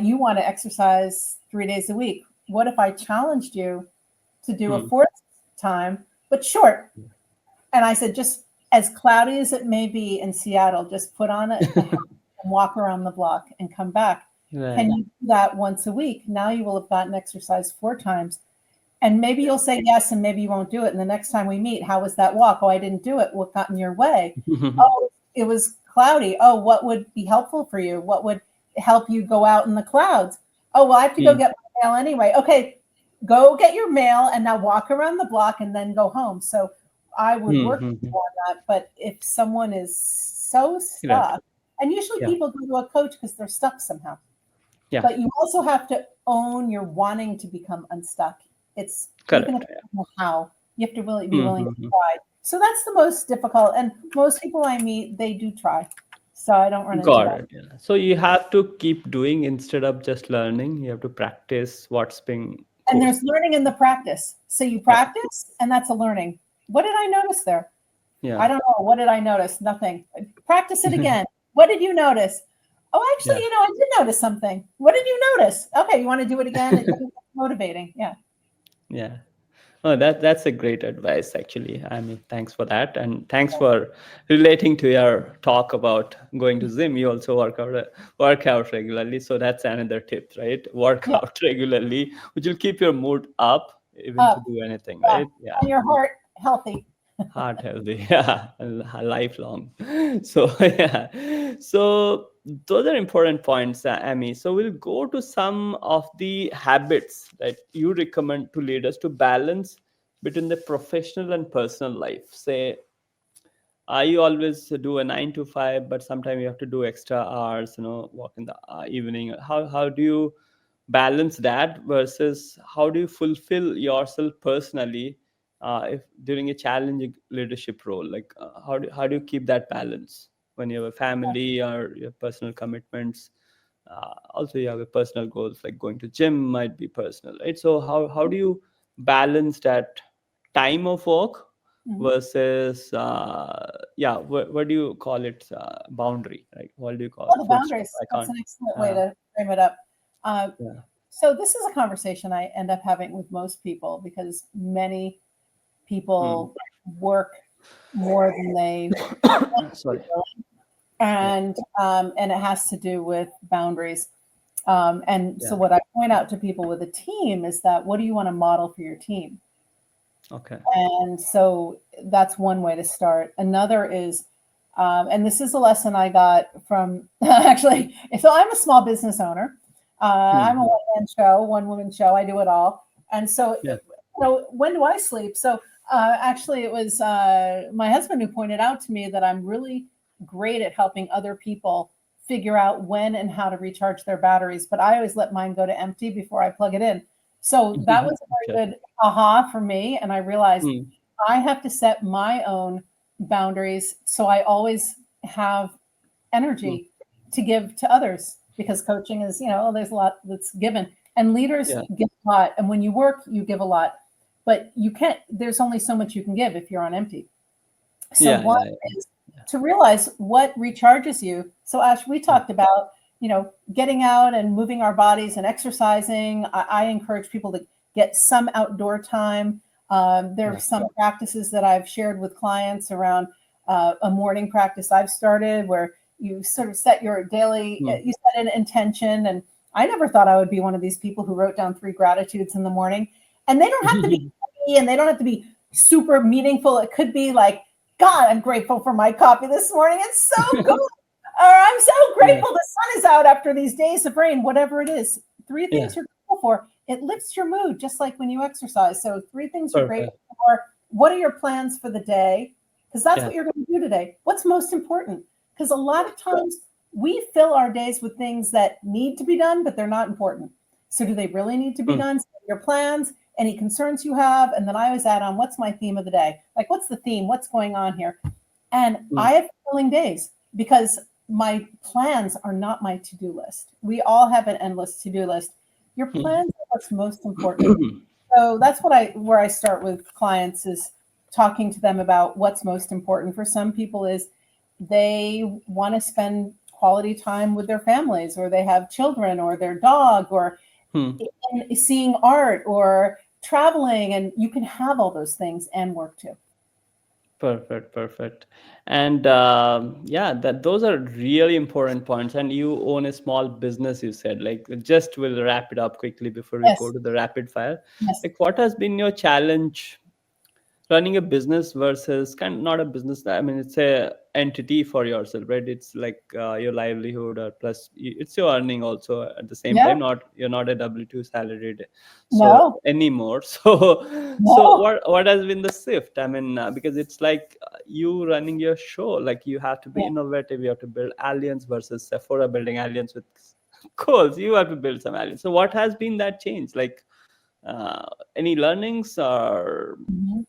you want to exercise 3 days a week. What if I challenged you to do a Hmm. fourth time, but short? And I said, just as cloudy as it may be in Seattle, just put on a hat and walk around the block and come back. Can Right. you do that once a week? Now you will have gotten exercise 4 times. And maybe you'll say yes, and maybe you won't do it. And the next time we meet, how was that walk? Oh, I didn't do it. What got in your way? Oh, it was cloudy. Oh, what would be helpful for you? What would help you go out in the clouds? Oh, well, I have to go Hmm. get my mail anyway. Okay, go get your mail and now walk around the block and then go home. So I would Hmm. work Hmm. on that. But if someone is so Correct. stuck, and usually Yeah. people go to a coach because they're stuck somehow, Yeah. but you also have to own your wanting to become unstuck. It's even if Correct. you don't know how, you have to really be willing to Mm-hmm. try. So that's the most difficult. And most people I meet, they do try. So I don't run into Got that. it. Yeah. So you have to keep doing instead of just learning. You have to practice what's being And coached. there's learning in the practice. So you Correct. practice, and that's a learning. What did I notice there? I Yeah. don't know. What did I notice? Nothing. Practice it again. What did you notice? Oh, actually, Yeah. I did notice something. What did you notice? Okay, you want to do it again? It's motivating. Yeah. Yeah. Oh, that's a great advice, actually. I mean, thanks for that, and thanks for relating to your talk about going to gym. You also work out regularly, so that's another tip, right? Work Yeah. out regularly, which will keep your mood up, even to Up. do anything, Yeah. right? Yeah. And your heart healthy. Heart healthy. Yeah, lifelong. So yeah, so those are important points, Amy. So we'll go to some of the habits that you recommend to leaders to balance between the professional and personal life. Say, you always do a 9 to 5, but sometimes you have to do extra hours, walk in the evening. How do you balance that versus how do you fulfill yourself personally if during a challenging leadership role? Like how do you keep that balance when you have a family or your personal commitments? Also, you have a personal goals like going to gym might be personal, right? So how do you balance that time of work Mhm. versus what do you call it, boundary, right? What do you call Oh, it? the Full stop. boundaries. I That's can't. an excellent way to frame it up. Uh, Yeah. so this is a conversation I end up having with most people because many people work more than they Sorry. Yeah. and it has to do with boundaries. And so Yeah. what I point out to people with a team is that what do you want to model for your team? Okay. And so that's one way to start. Another is, and this is a lesson I got from actually, so I'm a small business owner. I'm a one-man show, one-woman show. I do it all. And so, Yeah. when do I sleep? So actually, it was my husband who pointed out to me that I'm really great at helping other people figure out when and how to recharge their batteries. But I always let mine go to empty before I plug it in. So that was a very Okay. good aha for me. And I realized Mm. I have to set my own boundaries so I always have energy to give to others because coaching is, there's a lot that's given and leaders Yeah. give a lot. And when you work, you give a lot, but there's only so much you can give if you're on empty. So Yeah. one Yeah. is to realize what recharges you. So Ash, we Yeah. talked about, getting out and moving our bodies and exercising. I encourage people to get some outdoor time. There are Yeah. some practices that I've shared with clients around a morning practice I've started where you sort of set your daily, you set an intention. And I never thought I would be one of these people who wrote down 3 gratitudes in the morning. And they don't have to be heavy and they don't have to be super meaningful. It could be like, God, I'm grateful for my coffee this morning. It's so good. Or I'm so grateful the sun is out after these days of rain, whatever it is. 3 things you're grateful for. It lifts your mood, just like when you exercise. So 3 things you're Perfect. grateful for. What are your plans for the day? Because that's Yeah. what you're going to do today. What's most important? Because a lot of times we fill our days with things that need to be done, but they're not important. So do they really need to be done? So your plans, any concerns you have, and then I always add on, what's my theme of the day? Like, what's the theme? What's going on here? And I have filling days because my plans are not my to-do list. We all have an endless to-do list. Your plans are what's most important. So that's where I start with clients is talking to them about what's most important. For some people is they want to spend quality time with their families, or they have children, or their dog, or seeing art, or traveling, and you can have all those things and work too. Perfect. And that those are really important points. And you own a small business, you said. Like, just we'll wrap it up quickly before we go Yes. to the rapid fire. Yes. Like, what has been your challenge running a business versus kind of not a business? I mean, it's a entity for yourself, right? It's like your livelihood, or plus it's your earning also at the same Yeah. time. You're not a W-2 salaried No. anymore. So No. what has been the shift? I mean, because it's like you running your show, like you have to be Yeah. innovative. You have to build alliance versus Sephora building alliance with Kohl's. You have to build some alliance. So what has been that change? Like any learnings or Mhm.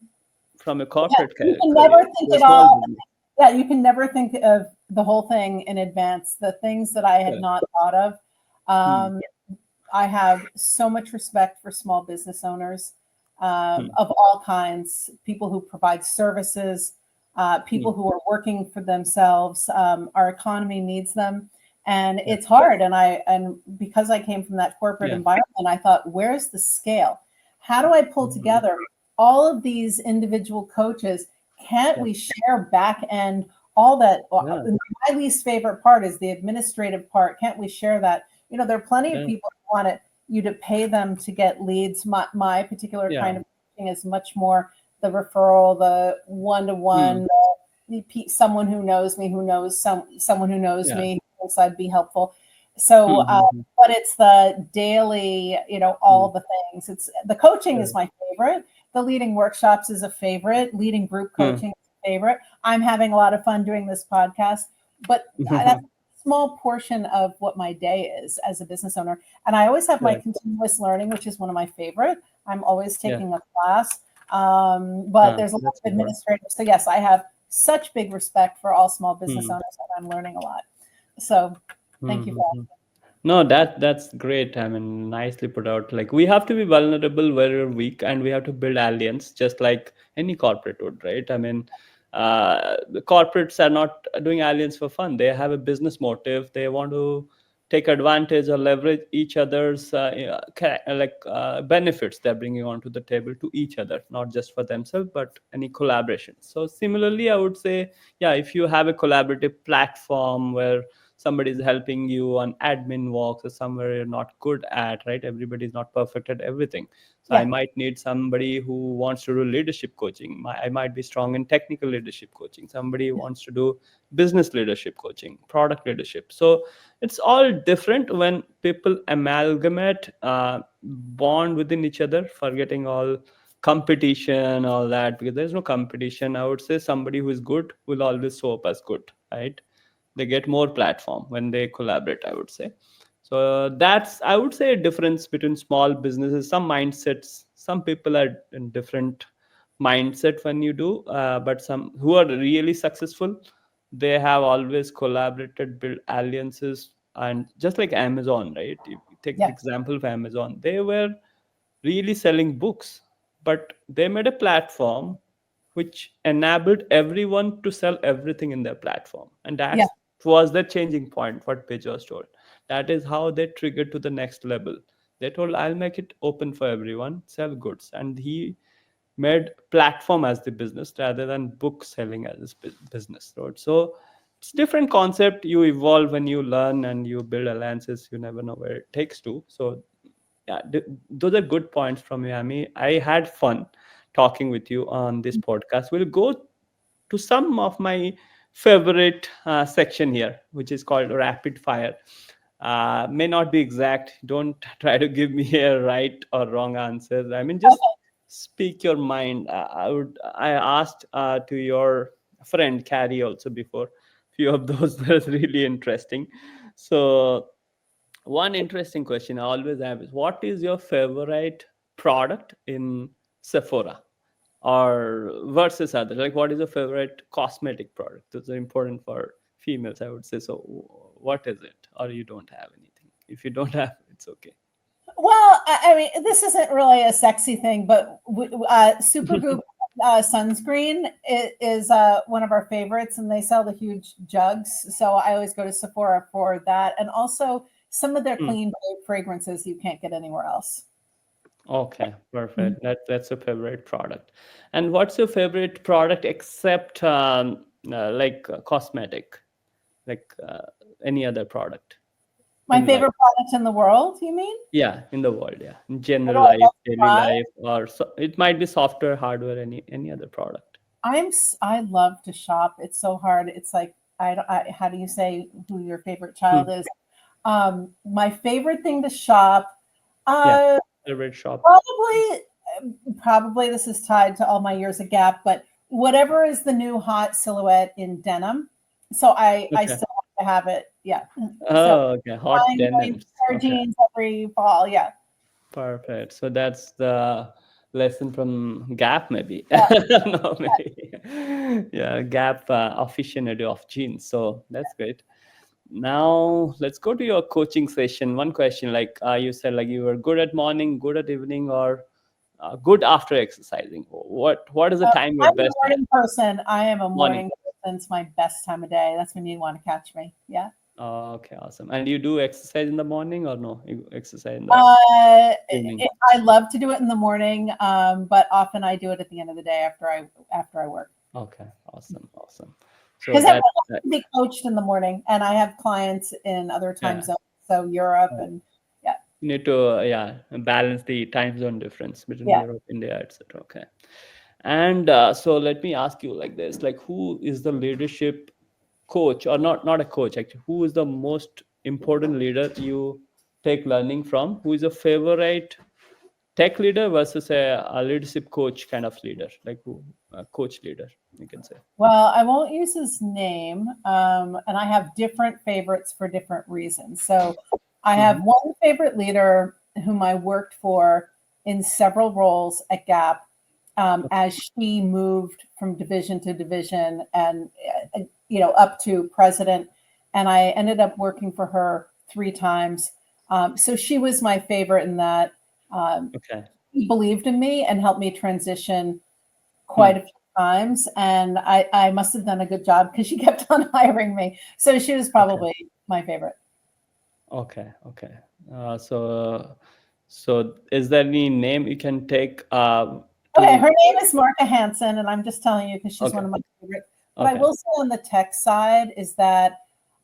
from a corporate You can career never think to a it small all. business? Yeah, you can never think of the whole thing in advance. The things that I had Yeah. not thought of. I have so much respect for small business owners of all kinds, people who provide services, people who are working for themselves. Our economy needs them, and it's hard. And because I came from that corporate environment, I thought, where's the scale? How do I pull together all of these individual coaches? Can't we share back end all that? My least favorite part is the administrative part. Can't we share that? There are plenty of people who want you to pay them to get leads. My particular kind of coaching is much more the referral, the one-to-one, someone who knows me, who knows someone who knows me, who thinks I'd be helpful. So, but it's the daily, all the things. It's the coaching is my favorite. The leading workshops is a favorite. Leading group coaching is a favorite. I'm having a lot of fun doing this podcast, but that's small portion of what my day is as a business owner. And I always have my Correct. continuous learning, which is one of my favorite. I'm always Yeah. taking a class, but there's a lot That's of important. administrative. So yes, I have such big respect for all small business Hmm. owners, and I'm learning a lot. So thank you for Hmm. No, that's great. I mean, nicely put out. Like we have to be vulnerable where we're weak, and we have to build alliance, just like any corporate would, right? I mean, the corporates are not doing alliance for fun. They have a business motive. They want to take advantage or leverage each other's benefits they're bringing onto the table to each other, not just for themselves, but any collaboration. So similarly, I would say, yeah, if you have a collaborative platform where somebody is helping you on admin works or somewhere you're not good at, right? Everybody's not perfect at everything. So I yeah, might need somebody who wants to do leadership coaching. I might be strong in technical leadership coaching. Somebody who wants to do business leadership coaching, product leadership. So it's all different when people amalgamate, bond within each other, forgetting all competition, all that, because there's no competition. I would say somebody who is good will always show up as good, right? They get more platform when they collaborate, I would say. So that's, I would say, a difference between small businesses. Some mindsets, some people are in different mindset when you do, but some who are really successful, they have always collaborated, built alliances. And just like Amazon, right? You take the yeah, example of Amazon, they were really selling books, but they made a platform which enabled everyone to sell everything in their platform. And yeah, that was the changing point, what Bezos told. That is how they triggered to the next level. They told, I'll make it open for everyone, sell goods. And he made platform as the business rather than book selling as his business. Right? So it's different concept. You evolve when you learn and you build alliances. You never know where it takes to. So yeah, those are good points from you, Amy. I had fun talking with you on this podcast. We'll go to some of my favorite section here, which is called rapid fire. May not be exact. Don't try to give me a right or wrong answers. I mean, just speak your mind. I asked to your friend Carrie also before. Few of those were really interesting. So one interesting question I always have is, what is your favorite product in Sephora or versus others? Like, what is your favorite cosmetic product? Those are important for females, I would say. So, what is it? Or you don't have anything? If you don't have, it's okay. Well, I mean, this isn't really a sexy thing, but Supergoop sunscreen is one of our favorites, and they sell the huge jugs. So I always go to Sephora for that, and also some of their Hmm. clean fragrances you can't get anywhere else. Okay, Mhm. perfect. That's a favorite product. And what's your favorite product except cosmetic, like any other product My in life? favorite product in the world, you mean? Yeah, in the world, yeah. In What general do I life, love to daily buy? life, or so, it might be software, hardware, any other product. I love to shop. It's so hard. It's like how do you say who your favorite child Hmm. is? My favorite thing to shop. Yeah, Uh, favorite shop. Probably, probably this is tied to all my years of Gap, but whatever is the new hot silhouette in denim. So I Okay. still have to have it. Yeah. So Oh, okay. Hot buying my denims. pair of Okay, jeans every fall. Yeah. perfect. So that's the lesson from Gap, maybe. Yeah. No, maybe. Yeah, Gap aficionado of jeans. So that's great. Now let's go to your coaching session. One question, like you said, like you were good at morning, good at evening, or good after exercising. What is the Uh, time you're I'm a best at? morning person. I am a Morning. morning person. It's my best time of day. That's when you want to catch me. Yeah. Okay, awesome. And you do exercise in the morning or no? You exercise in the evening? I love to do it in the morning, but often I do it at the end of the day after I work. Okay, awesome, awesome. So Because I that, like to be coached in the morning, and I have clients in other time yeah, zones, so Europe and yeah, you need to yeah, balance the time zone difference between yeah. Europe, India, etc. Okay. And so let me ask you like this: like, who is the leadership coach, or not a coach actually? Who is the most important leader you take learning from? Who is your favorite tech leader versus a leadership coach kind of leader, like a coach leader, you can say. Well, I won't use his name, and I have different favorites for different reasons. So I have one favorite leader whom I worked for in several roles at Gap, as she moved from division to division and up to president. And I ended up working for her 3 times. So she was my favorite in that. Okay. She believed in me and helped me transition quite a few times. And I must have done a good job because she kept on hiring me. So she was probably my favorite. Okay. So is there any name you can take? Okay, her name is Marka Hansen, and I'm just telling you because she's one of my favorites. But I will say on the tech side is that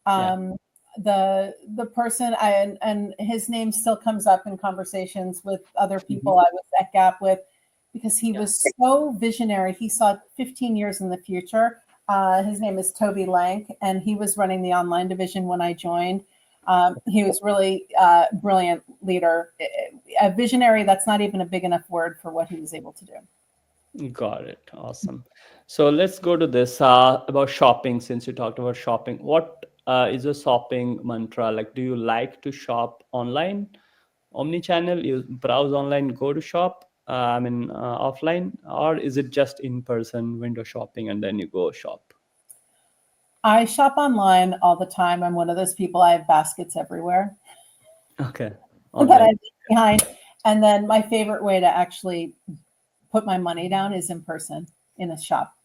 the person and his name still comes up in conversations with other people I was at Gap with, because he was so visionary. He saw 15 years in the future. His name is Toby Lank, and he was running the online division when I joined. He was really brilliant leader, a visionary. That's not even a big enough word for what he was able to do. Got it. Awesome. So let's go to this about shopping. Since you talked about shopping, what is a shopping mantra? Like, do you like to shop online, omni-channel? You browse online, go to shop, offline, or is it just in-person window shopping and then you go shop? I shop online all the time. I'm one of those people. I have baskets everywhere. Okay. That I leave behind. And then my favorite way to actually put my money down is in person in a shop.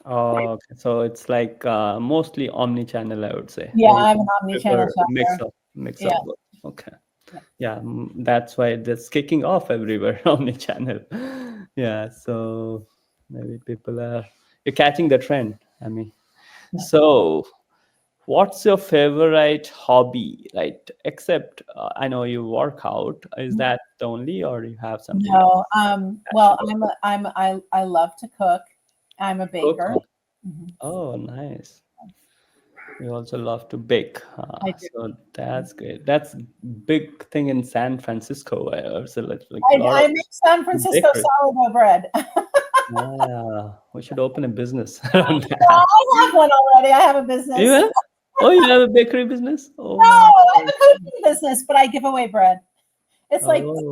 Oh, okay. So it's like mostly omni-channel, I would say. Yeah, I'm an omni-channel shopper. Mix of both. Okay. Yeah, that's why it's kicking off everywhere, omni-channel. Yeah, so maybe you're catching the trend. So what's your favorite hobby, right? Except I know you work out. Is that the only, or you have something No, else? well, I love to cook. I'm a baker. Oh, nice. You also love to bake. I do. So that's great. That's big thing in San Francisco. I make San Francisco sourdough bread. We should open a business. I have one already. I have a business. You have? Oh, you have a bakery business? Oh, no, I have a cooking business, but I give away bread. It's like, that's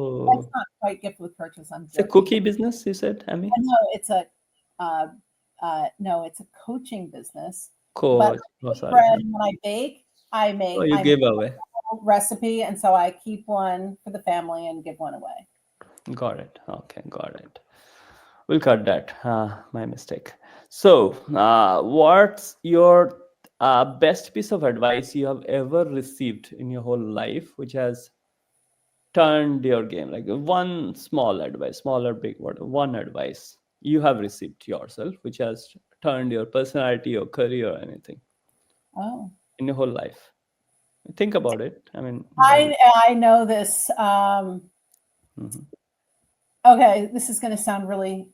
not quite gift with purchase. It's a cookie business, you said, Amy? No, it's a it's a coaching business. Coach. Bread, when I bake, I make. You give away recipe, and so I keep one for the family and give one away. Got it. Okay, got it. We'll cut that. My mistake. So, what's your best piece of advice you have ever received in your whole life, which has turned your game? Like one small advice, small or big, one advice you have received yourself, which has turned your personality, your career, or anything in your whole life. Think about it. I know this. Okay, this is going to sound really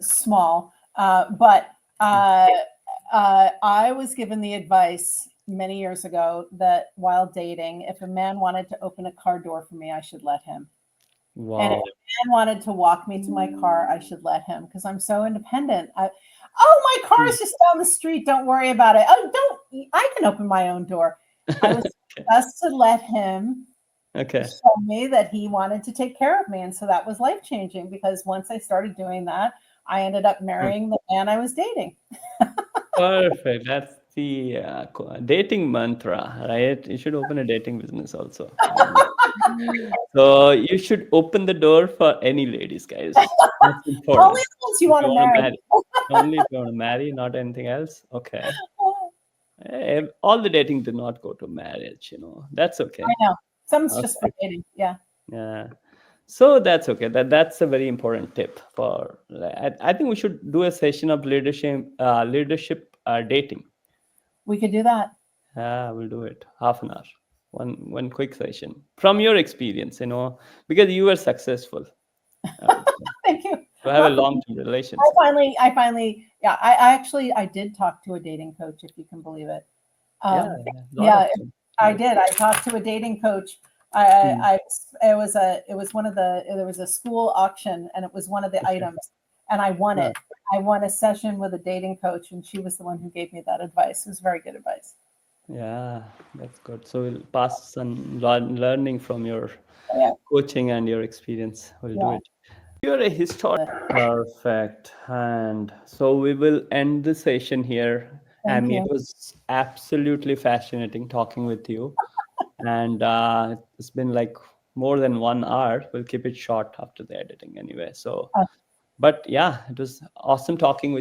small, but I was given the advice many years ago that while dating, if a man wanted to open a car door for me, I should let him. Wow. And if a man wanted to walk me to my car, I should let him, because I'm so independent. My car is just down the street. Don't worry about it. I can open my own door. I was just to let him show me that he wanted to take care of me. And so that was life-changing, because once I started doing that, I ended up marrying the man I was dating. Perfect. That's the dating mantra, right? You should open a dating business also. So you should open the door for any ladies, guys. That's important. Only the ones you want to marry. Only if you want to marry, not anything else. Okay. All the dating do not go to marriage, That's okay. I know. Some's just for dating. Yeah. Yeah. So that's okay. That's a very important tip for. I think we should do a session of leadership dating. We could do that. We'll do it. Half an hour. One quick session from your experience, because you were successful. Thank you. To have a long-term relationship. I finally, I did talk to a dating coach, if you can believe it. I did. I talked to a dating coach It was one of the, there was a school auction and it was one of the items and I won it. I won a session with a dating coach and she was the one who gave me that advice. It was very good advice. Yeah, that's good. So we'll pass some learning from your Yeah. coaching and your experience. We'll do Yeah. it. You're a historian. Perfect. And so we will end the session here. Thank Amy, you. it was absolutely fascinating talking with you. And it's been like more than 1 hour. We'll keep it short after the editing anyway. So, Okay. but yeah, it was awesome talking with you.